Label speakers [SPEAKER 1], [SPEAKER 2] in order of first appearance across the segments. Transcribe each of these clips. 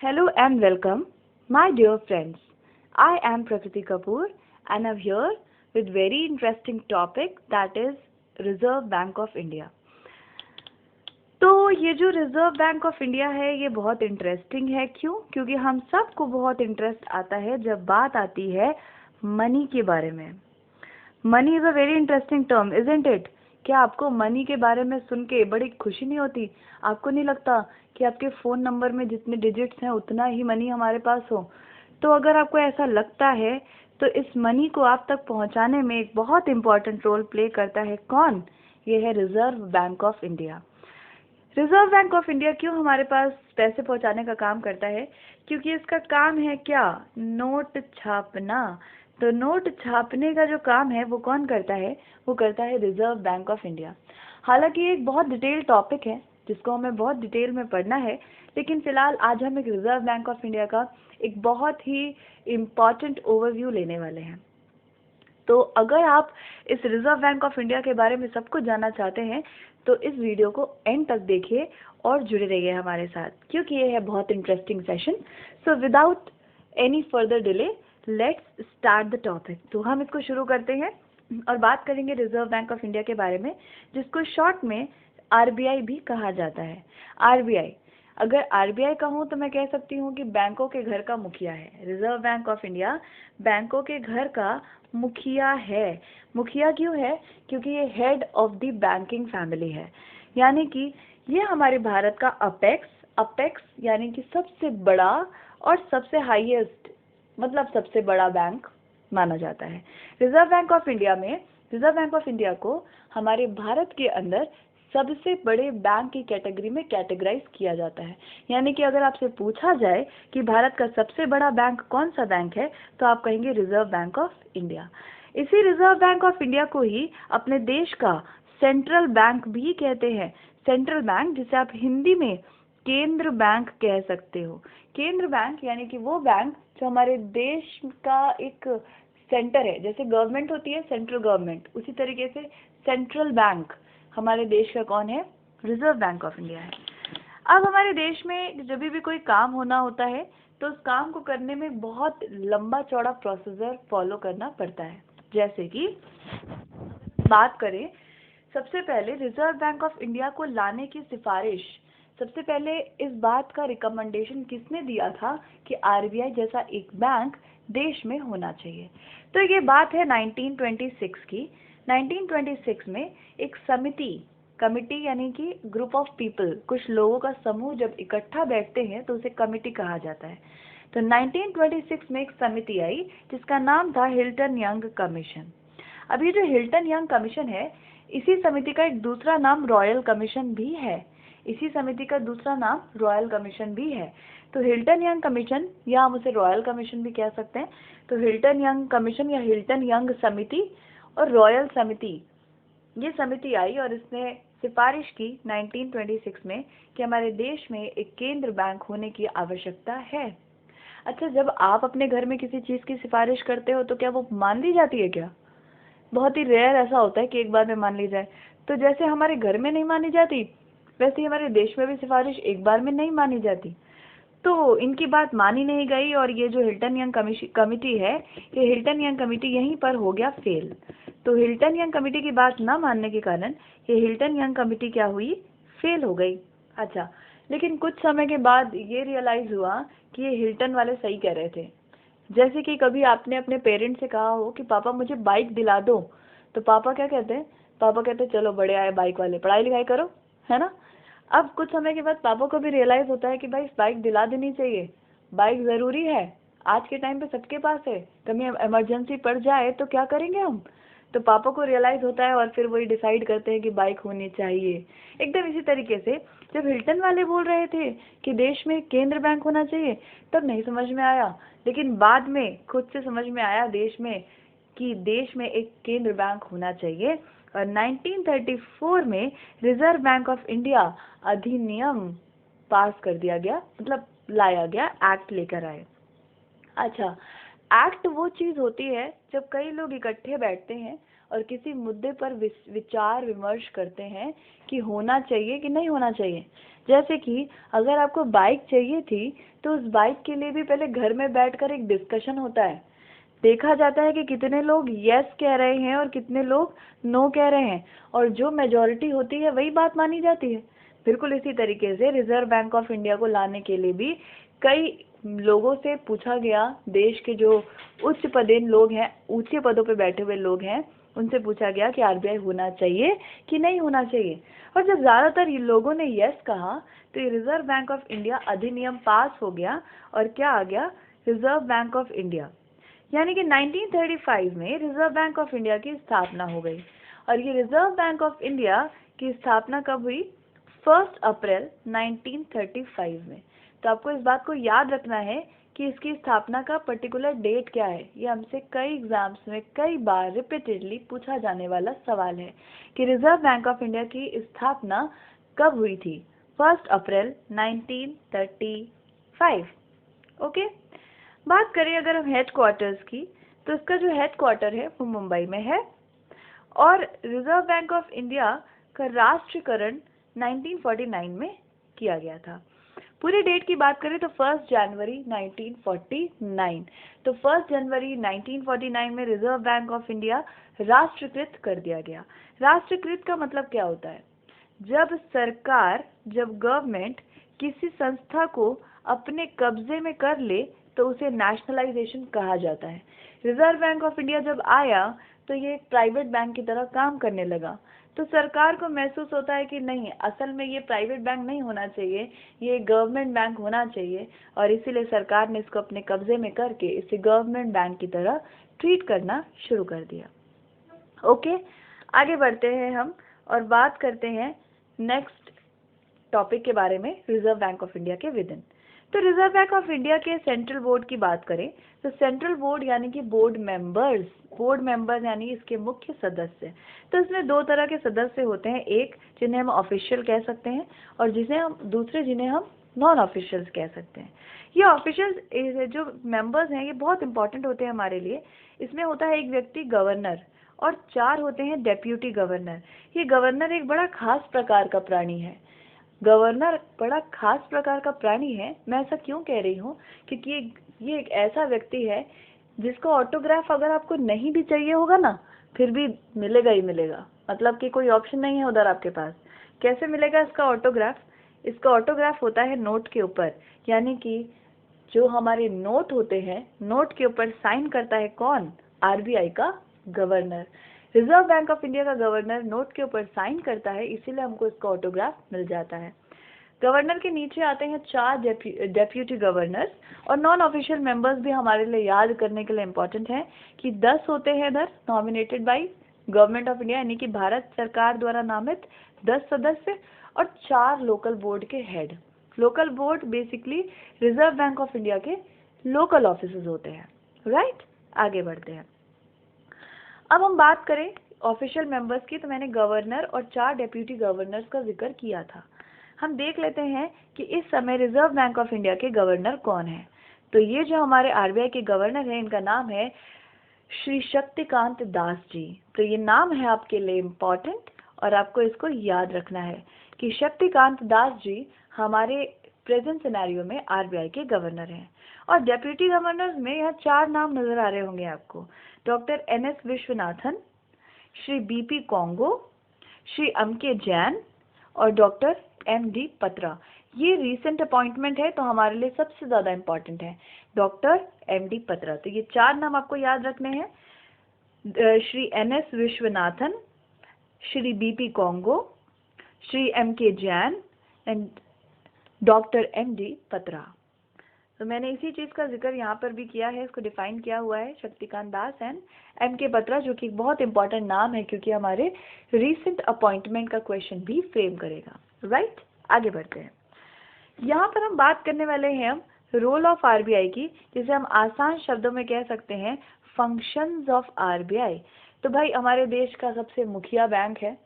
[SPEAKER 1] Hello and welcome, my dear friends. I am Prakriti Kapoor and I'm here with very interesting topic that is Reserve Bank of India. तो ये जो reserve bank of India है ये बहुत interesting है। क्यों? क्योंकि हम सबको बहुत इंटरेस्ट आता है जब बात आती है मनी के बारे में। Money is a very interesting term, isn't it? क्या आपको मनी के बारे में सुन के बड़ी खुशी नहीं होती? आपको नहीं लगता कि आपके फ़ोन नंबर में जितने डिजिट्स हैं उतना ही मनी हमारे पास हो? तो अगर आपको ऐसा लगता है तो इस मनी को आप तक पहुंचाने में एक बहुत इम्पोर्टेंट रोल प्ले करता है कौन? ये है reserve bank of India. Reserve bank of India क्यों हमारे पास पैसे पहुंचाने का काम करता है? क्योंकि इसका काम है क्या? नोट छापना। तो नोट छापने का जो काम है वो कौन करता है? वो करता है रिजर्व बैंक ऑफ इंडिया। हालांकि ये एक बहुत डिटेल टॉपिक है जिसको हमें बहुत डिटेल में पढ़ना है, लेकिन फिलहाल आज हम एक रिजर्व बैंक ऑफ इंडिया का एक बहुत ही इम्पॉर्टेंट ओवरव्यू लेने वाले हैं। तो अगर आप इस रिजर्व बैंक ऑफ इंडिया के बारे में सब कुछ जानना चाहते हैं तो इस वीडियो को एंड तक देखिए और जुड़े रहिए हमारे साथ, क्योंकि ये है बहुत interesting session. So without any further delay let's start the topic. तो हम इसको शुरू करते हैं और बात करेंगे रिजर्व बैंक ऑफ इंडिया के बारे में, जिसको शॉर्ट में आरबीआई भी कहा जाता है। आरबीआई, अगर आरबीआई कहूँ तो मैं कह सकती हूँ कि बैंकों के घर का मुखिया है। रिजर्व बैंक ऑफ इंडिया बैंकों के घर का मुखिया है। मुखिया क्यों है? क्योंकि ये head of the banking family है, यानी कि ये हमारे भारत का अपेक्स यानी कि सबसे बड़ा और सबसे हाईएस्ट, मतलब सबसे बड़ा बैंक माना जाता है। रिजर्व बैंक ऑफ इंडिया में, रिजर्व बैंक ऑफ इंडिया को हमारे भारत के अंदर सबसे बड़े बैंक की कैटेगरी में कैटेगराइज किया जाता है। यानी कि अगर आपसे पूछा जाए कि भारत का सबसे बड़ा बैंक कौन सा बैंक है तो आप कहेंगे रिजर्व बैंक ऑफ इंडिया। इसी रिजर्व बैंक ऑफ इंडिया को ही अपने देश का सेंट्रल बैंक भी कहते हैं। सेंट्रल बैंक, जिसे आप हिंदी में केंद्र बैंक कह सकते हो। केंद्र बैंक यानी कि वो बैंक जो हमारे देश का एक सेंटर है। जैसे गवर्नमेंट होती है सेंट्रल गवर्नमेंट, उसी तरीके से सेंट्रल बैंक हमारे देश का कौन है? रिजर्व बैंक ऑफ इंडिया है। अब हमारे देश में जब भी कोई काम होना होता है तो उस काम को करने में बहुत लंबा चौड़ा प्रोसीजर फॉलो करना पड़ता है। जैसे कि बात करें, सबसे पहले रिजर्व बैंक ऑफ इंडिया को लाने की सिफारिश, सबसे पहले इस बात का रिकमेंडेशन किसने दिया था कि आरबीआई जैसा एक बैंक देश में होना चाहिए? तो ये बात है 1926 की। 1926 में एक कमिटी यानी कि ग्रुप ऑफ पीपल, कुछ लोगों का समूह जब इकट्ठा बैठते हैं तो उसे कमिटी कहा जाता है। तो 1926 में एक समिति आई जिसका नाम था हिल्टन यंग कमीशन। अब ये जो हिल्टन यंग कमीशन है, इसी समिति का एक दूसरा नाम रॉयल कमीशन भी है। इसी समिति का दूसरा नाम रॉयल कमीशन भी है। तो हिल्टन यंग कमीशन, या हम उसे रॉयल कमीशन भी कह सकते हैं। तो हिल्टन यंग कमीशन या हिल्टन यंग समिति और रॉयल समिति, ये समिति आई और इसने सिफारिश की 1926 में कि हमारे देश में एक केंद्र बैंक होने की आवश्यकता है। अच्छा, जब आप अपने घर में किसी चीज़ की सिफारिश करते हो तो क्या वो मान ली जाती है क्या? बहुत ही रेयर ऐसा होता है कि एक बार में मान ली जाए। तो जैसे हमारे घर में नहीं मानी जाती, वैसे ही हमारे देश में भी सिफारिश एक बार में नहीं मानी जाती। तो इनकी बात मानी नहीं गई और ये जो हिल्टन यंग कमिटी है, ये हिल्टन यंग कमिटी यहीं पर हो गया फेल। तो हिल्टन यंग कमिटी की बात ना मानने के कारण ये हिल्टन यंग कमिटी क्या हुई? फेल हो गई। अच्छा, लेकिन कुछ समय के बाद ये रियलाइज हुआ कि ये हिल्टन वाले सही कह रहे थे। जैसे कि कभी आपने अपने पेरेंट्स से कहा हो कि पापा मुझे बाइक दिला दो, तो पापा क्या कहते हैं? पापा कहते हैं चलो बड़े आए बाइक वाले, पढ़ाई लिखाई करो, है ना? अब कुछ समय के बाद पापा को भी रियलाइज होता है कि भाई बाइक दिला देनी चाहिए, बाइक ज़रूरी है, आज के टाइम पे सबके पास है, कभी इमरजेंसी पड़ जाए तो क्या करेंगे हम? तो पापा को रियलाइज होता है और फिर वही डिसाइड करते हैं कि बाइक होनी चाहिए। एकदम इसी तरीके से जब हिल्टन वाले बोल रहे थे कि देश में केंद्र बैंक होना चाहिए, तब नहीं समझ में आया, लेकिन बाद में खुद से समझ में आया देश में कि देश में एक केंद्र बैंक होना चाहिए। और 1934 में रिजर्व बैंक ऑफ इंडिया अधिनियम पास कर दिया गया, मतलब लाया गया, एक्ट लेकर आए। अच्छा, एक्ट वो चीज होती है जब कई लोग इकट्ठे बैठते हैं और किसी मुद्दे पर विचार विमर्श करते हैं कि होना चाहिए कि नहीं होना चाहिए। जैसे कि अगर आपको बाइक चाहिए थी तो उस बाइक के लिए भी पहले घर में बैठकर एक डिस्कशन होता है। देखा जाता है कि कितने लोग यस कह रहे हैं और कितने लोग नो कह रहे हैं, और जो मेजॉरिटी होती है वही बात मानी जाती है। बिल्कुल इसी तरीके से रिजर्व बैंक ऑफ इंडिया को लाने के लिए भी कई लोगों से पूछा गया, देश के जो उच्च पदेन लोग हैं, ऊंचे पदों पर बैठे हुए लोग हैं, उनसे पूछा गया कि आरबीआई होना चाहिए कि नहीं होना चाहिए। और जब ज्यादातर लोगों ने यस कहा तो ये रिजर्व बैंक ऑफ इंडिया अधिनियम पास हो गया। और क्या आ गया? Reserve bank of India. यानी कि 1935 में रिजर्व बैंक ऑफ इंडिया की स्थापना हो गई। और ये रिजर्व बैंक ऑफ इंडिया की स्थापना कब हुई? 1 अप्रैल 1935 में। तो आपको इस बात को याद रखना है कि इसकी स्थापना का पर्टिकुलर डेट क्या है। ये हमसे कई एग्जाम्स में कई बार रिपीटेडली पूछा जाने वाला सवाल है कि रिजर्व बैंक ऑफ इंडिया की स्थापना कब हुई थी? 1 अप्रैल 1935। ओके। बात करें अगर हम हेड क्वार्टर्स की, तो इसका जो हेड क्वार्टर है वो मुंबई में है। और रिजर्व बैंक ऑफ इंडिया का राष्ट्रीयकरण 1949 में किया गया था। पूरी डेट की बात करें तो 1 जनवरी 1949। तो 1 जनवरी 1949 में रिजर्व बैंक ऑफ इंडिया राष्ट्रीयकृत कर दिया गया। राष्ट्रीयकृत का मतलब क्या होता है? जब सरकार, जब गवर्नमेंट किसी संस्था को अपने कब्जे में कर ले तो उसे नेशनलाइजेशन कहा जाता है। रिजर्व बैंक ऑफ इंडिया जब आया तो ये एक प्राइवेट बैंक की तरह काम करने लगा। तो सरकार को महसूस होता है कि नहीं, असल में ये प्राइवेट बैंक नहीं होना चाहिए, ये गवर्नमेंट बैंक होना चाहिए, और इसीलिए सरकार ने इसको अपने कब्जे में करके इसे गवर्नमेंट बैंक की तरह ट्रीट करना शुरू कर दिया। ओके, आगे बढ़ते हैं हम और बात करते हैं नेक्स्ट टॉपिक के बारे में, रिजर्व बैंक ऑफ इंडिया के विदिन। तो रिजर्व बैंक ऑफ इंडिया के सेंट्रल बोर्ड की बात करें तो सेंट्रल बोर्ड यानी कि बोर्ड मेंबर्स यानी इसके मुख्य सदस्य। तो इसमें दो तरह के सदस्य होते हैं, एक जिन्हें हम ऑफिशियल कह सकते हैं और जिन्हें हम नॉन ऑफिशियल्स कह सकते हैं। ये ऑफिशियल्स जो मेंबर्स हैं ये बहुत इंपॉर्टेंट होते हैं हमारे लिए। इसमें होता है एक व्यक्ति गवर्नर और 4 होते हैं डेप्यूटी गवर्नर। ये गवर्नर एक बड़ा खास प्रकार का प्राणी है। गवर्नर बड़ा खास प्रकार का प्राणी है। मैं ऐसा क्यों कह रही हूँ? क्योंकि ये एक ऐसा व्यक्ति है जिसका ऑटोग्राफ अगर आपको नहीं भी चाहिए होगा ना, फिर भी मिलेगा ही मिलेगा। मतलब कि कोई ऑप्शन नहीं है उधर आपके पास। कैसे मिलेगा इसका ऑटोग्राफ? इसका ऑटोग्राफ होता है नोट के ऊपर, यानी कि जो हमारे नोट होते हैं, नोट के ऊपर साइन करता है कौन? आरबीआई का governor. Reserve bank of India का गवर्नर नोट के ऊपर साइन करता है, इसीलिए हमको इसका ऑटोग्राफ मिल जाता है। गवर्नर के नीचे आते हैं 4 डेप्यूटी गवर्नर्स, और नॉन ऑफिशियल मेंबर्स भी हमारे लिए याद करने के लिए इम्पोर्टेंट है कि 10 होते हैं इधर nominated by government of India, यानी कि भारत सरकार द्वारा नामित 10 सदस्य, और 4 लोकल बोर्ड के head. Local board basically reserve bank of India के लोकल ऑफिसेज होते हैं। राइट, आगे बढ़ते हैं। अब हम बात करें ऑफिशियल मेंबर्स की, तो मैंने गवर्नर और 4 डेप्यूटी गवर्नर्स का जिक्र किया था। हम देख लेते हैं कि इस समय रिजर्व बैंक ऑफ इंडिया के गवर्नर कौन है। तो ये जो हमारे आरबीआई के गवर्नर हैं, इनका नाम है श्री शक्तिकांत दास जी। तो ये नाम है आपके लिए इम्पोर्टेंट और आपको इसको याद रखना है कि शक्तिकांत दास जी हमारे प्रेजेंट सिनेरियो में आरबीआई के गवर्नर हैं। और डेप्यूटी गवर्नर्स में यहाँ 4 नाम नजर आ रहे होंगे आपको। Doctor N S. Vishwanathan, Shri B P. Kanungo, Shri M K. Jain और डॉक्टर एम.डी. पत्रा। ये रीसेंट अपॉइंटमेंट है तो हमारे लिए सबसे ज़्यादा इम्पॉर्टेंट है, डॉक्टर एम.डी. पत्रा। तो ये 4 नाम आपको याद रखने हैं, Shri N S. Vishwanathan, Shri B P. Kanungo, Shri M K. Jain and doctor M D. Patra. तो मैंने इसी चीज़ का जिक्र यहाँ पर भी किया है, इसको डिफाइन किया हुआ है, शक्तिकांत दास एंड एम.के. पत्रा, जो कि एक बहुत इंपॉर्टेंट नाम है क्योंकि हमारे रीसेंट अपॉइंटमेंट का क्वेश्चन भी फ्रेम करेगा। राइट, आगे बढ़ते हैं। यहाँ पर हम बात करने वाले हैं हम रोल ऑफ आरबीआई की, जिसे हम आसान शब्दों में कह सकते हैं फंक्शंस ऑफ आरबीआई। तो भाई हमारे देश का सबसे मुखिया बैंक है,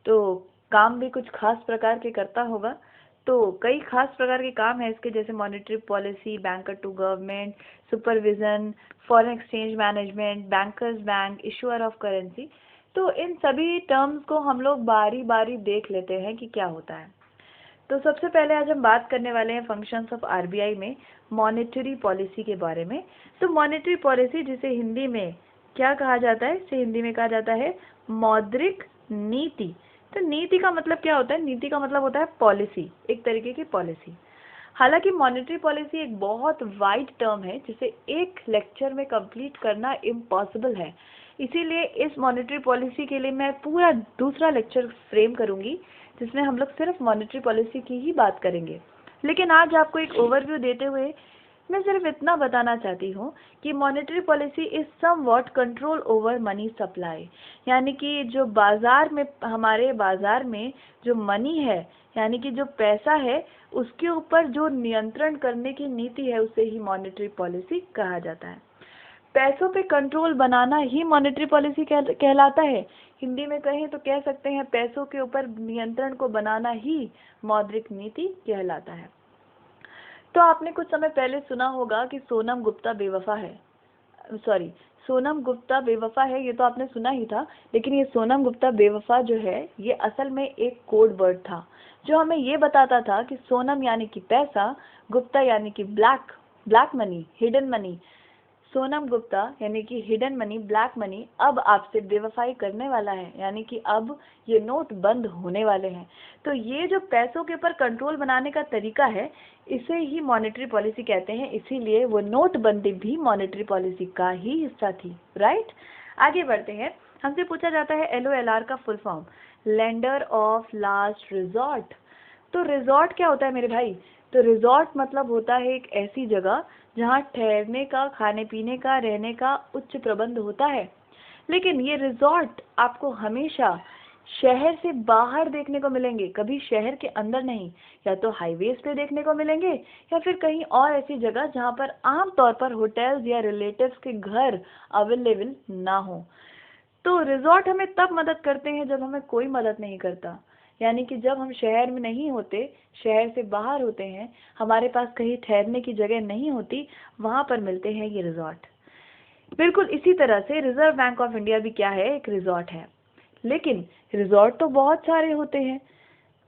[SPEAKER 1] तो काम भी कुछ खास प्रकार के करता होगा। तो कई खास प्रकार के काम है इसके, जैसे monetary policy, banker to government, supervision, foreign exchange management, bankers bank, issuer of currency. तो इन सभी टर्म्स को हम लोग बारी बारी देख लेते हैं कि क्या होता है। तो सबसे पहले आज हम बात करने वाले हैं फंक्शंस ऑफ आरबीआई में मॉनेटरी पॉलिसी के बारे में। तो मॉनेटरी पॉलिसी, जिसे हिंदी में क्या कहा जाता है, इसे हिंदी में कहा जाता है मौद्रिक नीति। तो नीति का मतलब क्या होता है? नीति का मतलब होता है पॉलिसी, एक तरीके की पॉलिसी। हालांकि मॉनेटरी पॉलिसी एक बहुत वाइड टर्म है जिसे एक लेक्चर में कंप्लीट करना इम्पॉसिबल है, इसीलिए इस मॉनेटरी पॉलिसी के लिए मैं पूरा दूसरा लेक्चर फ्रेम करूंगी जिसमें हम लोग सिर्फ मॉनेटरी पॉलिसी की ही बात करेंगे। लेकिन आज आपको एक ओवरव्यू देते हुए मैं सिर्फ इतना बताना चाहती हूँ कि monetary policy is somewhat control over money supply, यानी कि जो बाजार में, हमारे बाजार में जो मनी है, यानी कि जो पैसा है, उसके ऊपर जो नियंत्रण करने की नीति है उसे ही मॉनेटरी पॉलिसी कहा जाता है। पैसों पे कंट्रोल बनाना ही मॉनेटरी पॉलिसी कहलाता है। हिंदी में कहें तो कह सकते हैं पैसों के ऊपर नियंत्रण को बनाना ही मौद्रिक नीति कहलाता है। तो आपने कुछ समय पहले सुना होगा कि सोनम गुप्ता बेवफा है, सॉरी, सोनम गुप्ता बेवफा है, ये तो आपने सुना ही था। लेकिन ये सोनम गुप्ता बेवफा जो है, ये असल में एक कोड वर्ड था जो हमें ये बताता था कि सोनम यानी कि पैसा, गुप्ता यानी कि black money, hidden money. Sonam Gupta यानी कि हिडन मनी, ब्लैक मनी अब आपसे बेवफाई करने वाला है, यानी कि अब ये नोट बंद होने वाले हैं। तो ये जो पैसों के ऊपर कंट्रोल बनाने का तरीका है, इसे ही मॉनेटरी पॉलिसी कहते हैं। इसीलिए वो नोटबंदी भी मॉनेटरी पॉलिसी का ही हिस्सा थी, राइट। आगे बढ़ते हैं। हमसे पूछा जाता है LOLR का full form, lender of last resort. तो रिजॉर्ट क्या होता है मेरे भाई? तो रिजॉर्ट मतलब होता है एक ऐसी जगह जहाँ ठहरने का, खाने पीने का, रहने का उच्च प्रबंध होता है। लेकिन ये रिजॉर्ट आपको हमेशा शहर से बाहर देखने को मिलेंगे, कभी शहर के अंदर नहीं। या तो हाईवेज पे देखने को मिलेंगे या फिर कहीं और ऐसी जगह जहाँ पर आमतौर पर होटल्स या रिलेटिव्स के घर अवेलेबल ना हो। तो रिजॉर्ट हमें तब मदद करते हैं जब हमें कोई मदद नहीं करता, यानी कि जब हम शहर में नहीं होते, शहर से बाहर होते हैं, हमारे पास कहीं ठहरने की जगह नहीं होती, वहाँ पर मिलते हैं ये रिजॉर्ट। बिल्कुल इसी तरह से रिजर्व बैंक ऑफ इंडिया भी क्या है? एक रिजॉर्ट है। लेकिन रिजॉर्ट तो बहुत सारे होते हैं,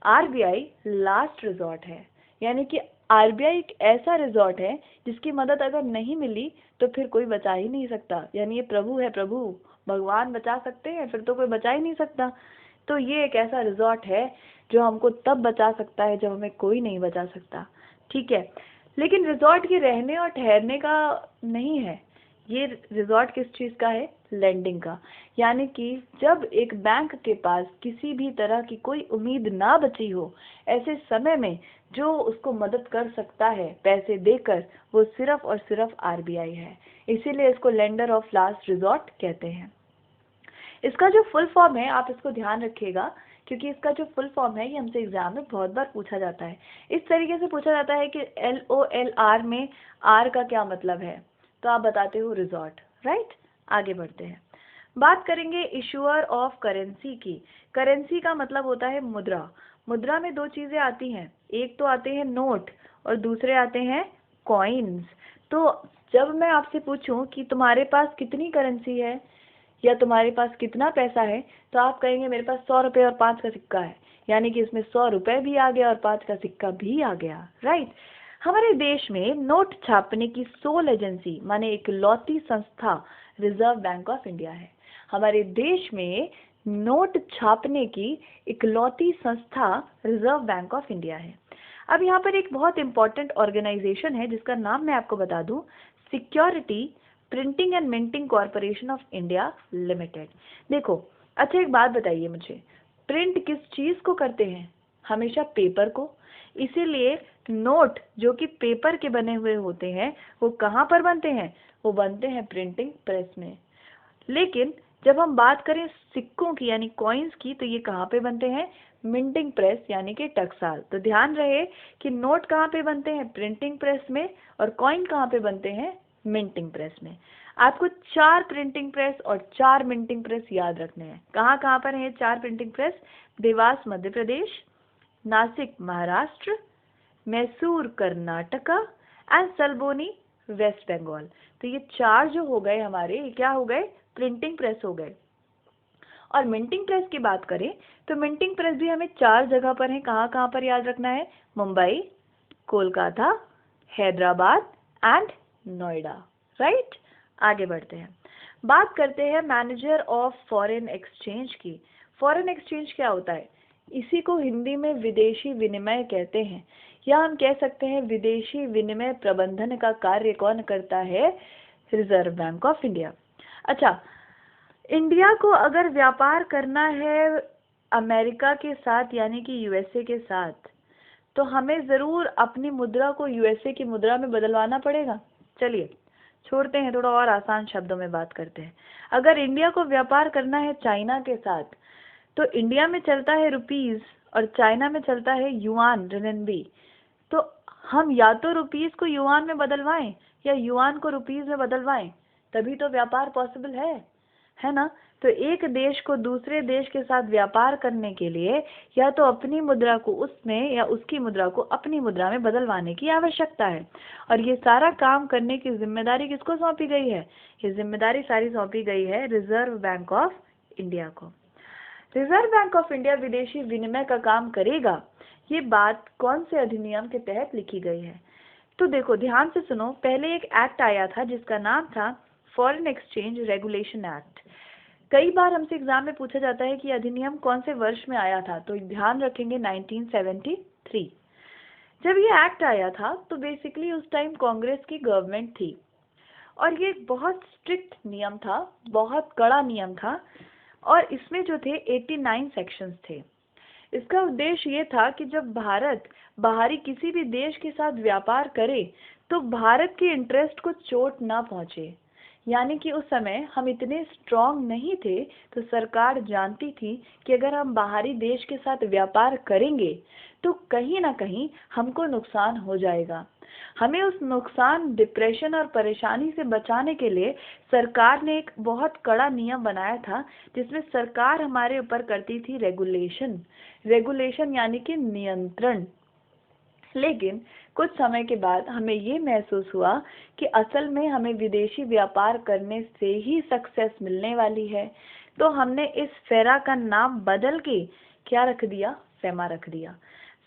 [SPEAKER 1] आरबीआई लास्ट रिजॉर्ट है। यानी कि आरबीआई एक ऐसा रिजॉर्ट है जिसकी मदद अगर नहीं मिली तो फिर कोई बचा ही नहीं सकता। यानी ये प्रभु है, प्रभु भगवान बचा सकते हैं, फिर तो कोई बचा ही नहीं सकता। तो ये एक ऐसा रिजॉर्ट है जो हमको तब बचा सकता है जब हमें कोई नहीं बचा सकता, ठीक है। लेकिन रिजॉर्ट ये रहने और ठहरने का नहीं है, ये रिजॉर्ट किस चीज़ का है? लैंडिंग का। यानी कि जब एक बैंक के पास किसी भी तरह की कोई उम्मीद ना बची हो, ऐसे समय में जो उसको मदद कर सकता है पैसे देकर, वो सिर्फ और सिर्फ आरबीआई है। इसीलिए इसको लेंडर ऑफ लास्ट रिजॉर्ट कहते हैं। इसका जो फुल फॉर्म है, आप इसको ध्यान रखिएगा, क्योंकि इसका जो फुल फॉर्म है ये हमसे एग्जाम में बहुत बार पूछा जाता है। इस तरीके से पूछा जाता है कि LOLR में R का क्या मतलब है, तो आप बताते हो रिजॉर्ट, राइट। आगे बढ़ते हैं, बात करेंगे इशूअर ऑफ करेंसी की। करेंसी का मतलब होता है मुद्रा। मुद्रा में दो चीजें आती हैं, एक तो आते हैं नोट और दूसरे आते हैं कॉइन्स। तो जब मैं आपसे पूछूं कि तुम्हारे पास कितनी करेंसी है या तुम्हारे पास कितना पैसा है, तो आप कहेंगे मेरे पास 100 रुपये और 5 का सिक्का है, यानी कि इसमें 100 रुपये भी आ गया और 5 का सिक्का भी आ गया, राइट। हमारे देश में नोट छापने की सोल एजेंसी माने इकलौती संस्था रिजर्व बैंक ऑफ इंडिया है। हमारे देश में नोट छापने की इकलौती संस्था रिजर्व बैंक ऑफ इंडिया है। अब यहाँ पर एक बहुत इंपॉर्टेंट ऑर्गेनाइजेशन है जिसका नाम मैं आपको बता दूं, security printing and minting corporation of India limited. देखो, अच्छा एक बात बताइए मुझे, प्रिंट किस चीज को करते हैं? हमेशा पेपर को। इसीलिए नोट जो कि पेपर के बने हुए होते हैं वो कहाँ पर बनते हैं? वो बनते हैं प्रिंटिंग प्रेस में। लेकिन जब हम बात करें सिक्कों की यानी कॉइन्स की, तो ये कहाँ पे बनते हैं? मिंटिंग प्रेस यानी कि टकसाल। तो ध्यान रहे कि नोट कहाँ पे बनते हैं? प्रिंटिंग प्रेस में, और कॉइन कहाँ पे बनते हैं? मिंटिंग प्रेस में। आपको 4 प्रिंटिंग प्रेस और 4 मिंटिंग प्रेस याद रखने हैं। कहाँ कहाँ पर है 4 printing press? Dewas Madhya Pradesh, Nashik Maharashtra, Mysore Karnataka and Salboni west Bengal. तो ये 4 जो हो गए हमारे, ये क्या हो गए, प्रिंटिंग प्रेस हो गए। और मिंटिंग प्रेस की बात करें तो मिंटिंग प्रेस भी हमें 4 जगह पर है। कहाँ कहाँ पर याद रखना है, मुंबई, कोलकाता, हैदराबाद एंड नोएडा, राइट। आगे बढ़ते हैं, बात करते हैं मैनेजर ऑफ फॉरेन एक्सचेंज की। फॉरेन एक्सचेंज क्या होता है, इसी को हिंदी में विदेशी विनिमय कहते हैं, या हम कह सकते हैं विदेशी विनिमय प्रबंधन का कार्य कौन करता है, रिजर्व बैंक ऑफ इंडिया। अच्छा, इंडिया को अगर व्यापार करना है अमेरिका के साथ यानी कि यूएसए के साथ, तो हमें ज़रूर अपनी मुद्रा को यूएसए की मुद्रा में बदलवाना पड़ेगा। चलिए छोड़ते हैं, थोड़ा और आसान शब्दों में बात करते हैं। अगर इंडिया को व्यापार करना है चाइना के साथ, तो इंडिया में चलता है रुपीस और चाइना में चलता है युआन रेनबी। तो हम या तो रुपीस को युआन में बदलवाएं या युआन को रुपीस में बदलवाएं, तभी तो व्यापार पॉसिबल है ना। तो एक देश को दूसरे देश के साथ व्यापार करने के लिए या तो अपनी मुद्रा को उसमें या उसकी मुद्रा को अपनी मुद्रा में बदलवाने की आवश्यकता है। और ये सारा काम करने की जिम्मेदारी किसको सौंपी गई है, ये जिम्मेदारी सारी सौंपी गई है रिजर्व बैंक ऑफ इंडिया को। रिजर्व बैंक ऑफ इंडिया विदेशी विनिमय का काम करेगा, ये बात कौन से अधिनियम के तहत लिखी गई है। तो देखो ध्यान से सुनो, पहले एक एक्ट आया था जिसका नाम था फॉरेन एक्सचेंज रेगुलेशन एक्ट। कई बार हमसे एग्जाम में पूछा जाता है कि अधिनियम कौन से वर्ष में आया था, तो ध्यान रखेंगे 1973। जब ये एक्ट आया था तो बेसिकली उस टाइम कांग्रेस की गवर्नमेंट थी और ये बहुत स्ट्रिक्ट नियम था, बहुत कड़ा नियम था, और इसमें जो थे 89 सेक्शंस थे। इसका उद्देश्य ये था कि जब भारत बाहरी किसी भी देश के साथ व्यापार करे तो भारत के इंटरेस्ट को चोट ना पहुंचे। यानी कि उस समय हम इतने स्ट्रांग नहीं थे, तो सरकार जानती थी कि अगर हम बाहरी देश के साथ व्यापार करेंगे तो कहीं ना कहीं हमको नुकसान हो जाएगा। हमें उस नुकसान, डिप्रेशन और परेशानी से बचाने के लिए सरकार ने एक बहुत कड़ा नियम बनाया था, जिसमें सरकार हमारे ऊपर करती थी रेगुलेशन यानी कि नियंत्रण। लेकिन कुछ समय के बाद हमें ये महसूस हुआ कि असल में हमें विदेशी व्यापार करने से ही सक्सेस मिलने वाली है, तो हमने इस फेरा का नाम बदल के क्या रख दिया, फेमा रख दिया।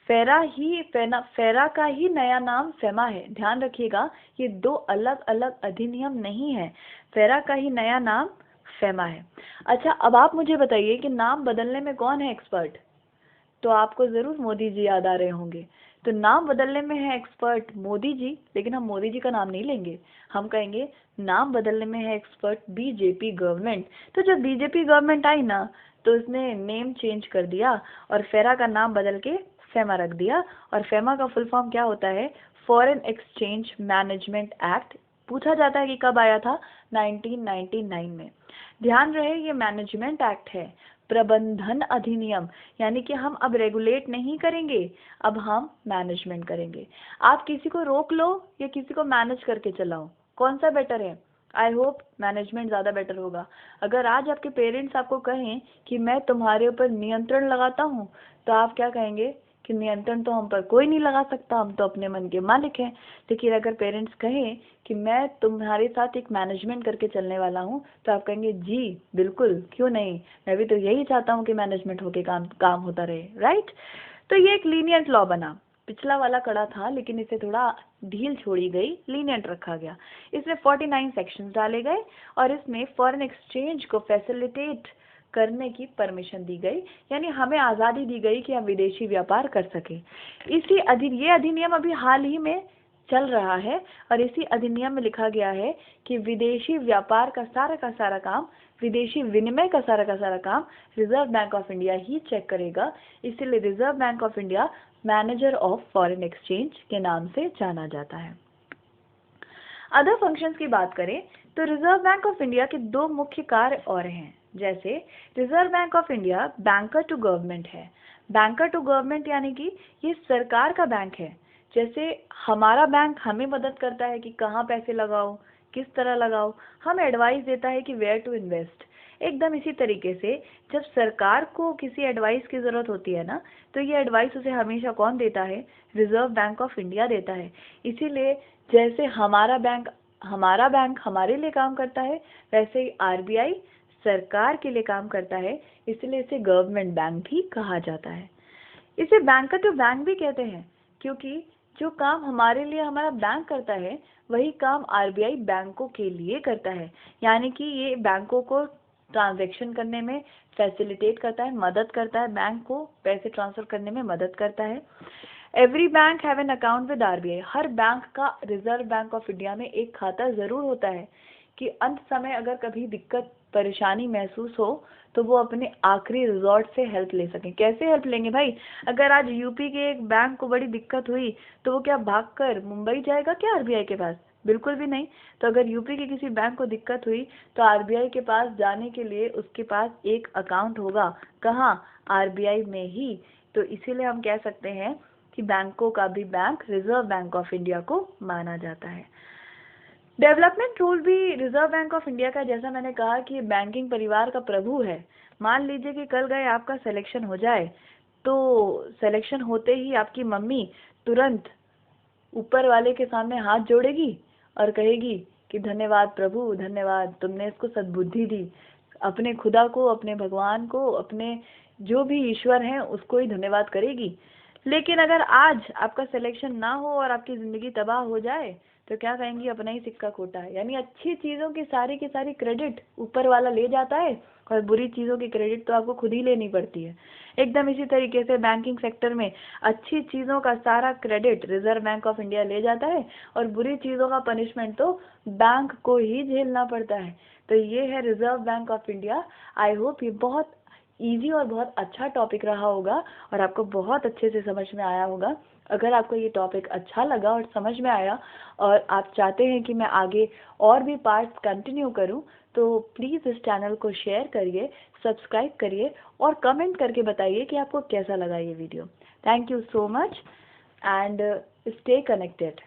[SPEAKER 1] फेरा का ही नया नाम फेमा है। ध्यान रखिएगा, ये 2 अलग अलग अधिनियम नहीं है, फेरा का ही नया नाम फेमा है। अच्छा, अब आप मुझे बताइए कि नाम बदलने में कौन है एक्सपर्ट, तो आपको जरूर मोदी जी याद आ रहे होंगे। तो नाम बदलने में है एक्सपर्ट मोदी जी, लेकिन हम मोदी जी का नाम नहीं लेंगे, हम कहेंगे नाम बदलने में है एक्सपर्ट बीजेपी गवर्नमेंट। तो जब बीजेपी गवर्नमेंट आई ना, तो उसने नेम चेंज कर दिया और फेरा का नाम बदल के फेमा रख दिया। और फेमा का फुल फॉर्म क्या होता है, फॉरेन एक्सचेंज मैनेजमेंट एक्ट। पूछा जाता है कि कब आया था, 1999 में। ध्यान रहे ये मैनेजमेंट एक्ट है, प्रबंधन अधिनियम, यानी कि हम अब रेगुलेट नहीं करेंगे, अब हम मैनेजमेंट करेंगे। आप किसी को रोक लो या किसी को मैनेज करके चलाओ, कौन सा बेटर है? आई होप मैनेजमेंट ज़्यादा बेटर होगा। अगर आज आपके पेरेंट्स आपको कहें कि मैं तुम्हारे ऊपर नियंत्रण लगाता हूँ, तो आप क्या कहेंगे कि नियंत्रण तो हम पर कोई नहीं लगा सकता, हम तो अपने मन के मालिक हैं। लेकिन अगर पेरेंट्स कहें कि मैं तुम्हारे साथ एक मैनेजमेंट करके चलने वाला हूँ, तो आप कहेंगे जी बिल्कुल, क्यों नहीं, मैं भी तो यही चाहता हूँ कि मैनेजमेंट होके काम होता रहे, राइट। तो ये एक लीनियंट लॉ बना। पिछला वाला कड़ा था लेकिन इसे थोड़ा ढील छोड़ी गई, लीनियंट रखा गया। इसमें 49 सेक्शंस डाले गए और इसमें फॉरेन एक्सचेंज को फैसिलिटेट करने की परमिशन दी गई, यानी हमें आज़ादी दी गई कि हम विदेशी व्यापार कर सके। ये अधिनियम अभी हाल ही में चल रहा है और इसी अधिनियम में लिखा गया है कि विदेशी व्यापार का सारा काम, विदेशी विनिमय का सारा काम रिजर्व बैंक ऑफ इंडिया ही चेक करेगा। इसीलिए reserve bank of India manager of foreign exchange के नाम से जाना जाता है। अदर फंक्शंस की बात करें तो रिजर्व बैंक ऑफ इंडिया के 2 मुख्य कार्य और हैं। जैसे reserve bank of India banker to government है। बैंकर टू गवर्नमेंट यानी कि ये सरकार का बैंक है। जैसे हमारा बैंक हमें मदद करता है कि कहाँ पैसे लगाओ, किस तरह लगाओ, हमें एडवाइस देता है कि वेयर टू इन्वेस्ट। एकदम इसी तरीके से जब सरकार को किसी एडवाइस की ज़रूरत होती है ना, तो ये एडवाइस उसे हमेशा कौन देता है? रिजर्व बैंक ऑफ इंडिया देता है। इसीलिए जैसे हमारा बैंक हमारे लिए काम करता है, वैसे ही आरबीआई सरकार के लिए काम करता है, इसलिए इसे गवर्नमेंट बैंक भी कहा जाता है। इसे बैंक का तो बैंक भी कहते हैं, क्योंकि जो काम हमारे लिए हमारा बैंक करता है वही काम आरबीआई बैंकों के लिए करता है। यानी कि ये बैंकों को ट्रांजैक्शन करने में फैसिलिटेट करता है, मदद करता है, बैंक को पैसे ट्रांसफर करने में मदद करता है। Every bank have an account with RBI. Her bank का रिजर्व बैंक ऑफ इंडिया में एक खाता जरूर होता है कि अंत समय अगर कभी दिक्कत परेशानी महसूस हो तो वो अपने आखिरी रिजॉर्ट से हेल्प ले सकें। कैसे हेल्प लेंगे भाई? अगर आज यूपी के एक बैंक को बड़ी दिक्कत हुई तो वो क्या भागकर मुंबई जाएगा क्या आरबीआई के पास? बिल्कुल भी नहीं। तो अगर यूपी के किसी बैंक को दिक्कत हुई तो आरबीआई के पास जाने के लिए उसके पास एक अकाउंट होगा। कहाँ? आरबीआई में ही। तो इसीलिए हम कह सकते हैं कि बैंकों का भी bank reserve bank of India को माना जाता है। डेवलपमेंट रूल भी रिजर्व बैंक ऑफ इंडिया का, जैसा मैंने कहा कि बैंकिंग परिवार का प्रभु है। मान लीजिए कि कल गए आपका सिलेक्शन हो जाए, तो सिलेक्शन होते ही आपकी मम्मी तुरंत ऊपर वाले के सामने हाथ जोड़ेगी और कहेगी कि धन्यवाद प्रभु, धन्यवाद, तुमने इसको सद्बुद्धि दी। अपने खुदा को, अपने भगवान को, अपने जो भी ईश्वर हैं उसको ही धन्यवाद करेगी। लेकिन अगर आज आपका सिलेक्शन ना हो और आपकी ज़िंदगी तबाह हो जाए तो क्या कहेंगी? अपना ही सिक्का खोटा है। यानी अच्छी चीज़ों की सारी क्रेडिट ऊपर वाला ले जाता है और बुरी चीज़ों की क्रेडिट तो आपको खुद ही लेनी पड़ती है। एकदम इसी तरीके से बैंकिंग सेक्टर में अच्छी चीज़ों का सारा credit reserve bank of India ले जाता है और बुरी चीज़ों का पनिशमेंट तो बैंक को ही झेलना पड़ता है। तो ये है reserve bank of India. I hope ये बहुत इजी और बहुत अच्छा टॉपिक रहा होगा और आपको बहुत अच्छे से समझ में आया होगा। अगर आपको ये टॉपिक अच्छा लगा और समझ में आया और आप चाहते हैं कि मैं आगे और भी पार्ट्स कंटिन्यू करूं, तो प्लीज़ इस चैनल को शेयर करिए, सब्सक्राइब करिए और कमेंट करके बताइए कि आपको कैसा लगा ये video. Thank you so much and stay connected.